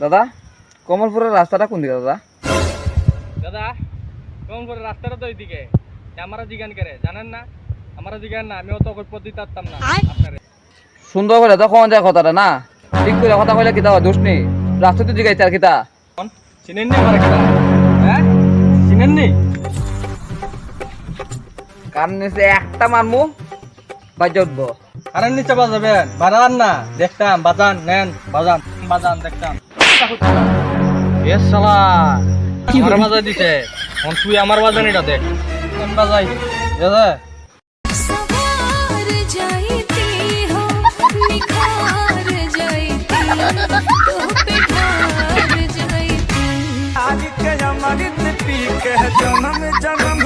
দাদা কমলপুরের রাস্তাটা কোন দিকে দাদা? দাদা কমলপুরের রাস্তাটা তো ওইদিকে। আমরা জিজ্ঞান করে জানেন না? আমরা জিজ্ঞান না, আমিও তো পদ্ধতি পারতাম না আপনারে। সুন্দর করে তখন যায় কথাটা না, ঠিক করে কথা কইলে কিতা হয়, দোষ নেই। রাস্তা তো জিগাইছে আর কিতা চিনেননি আমার একটা? হ্যাঁ চিনেননি? কারণ নিচে একটা মারমু বাজে উঠবো। কারেন্ট নিচে বাজাবেন, বাজান না দেখতাম, বাজান নেন, বাজান বাজান দেখতাম। বেশ শালা আমার বাজাই দিছে, এখন তুই আমার বাজান এটা দেখ কোন বাজাই দাদা। आज के जन्म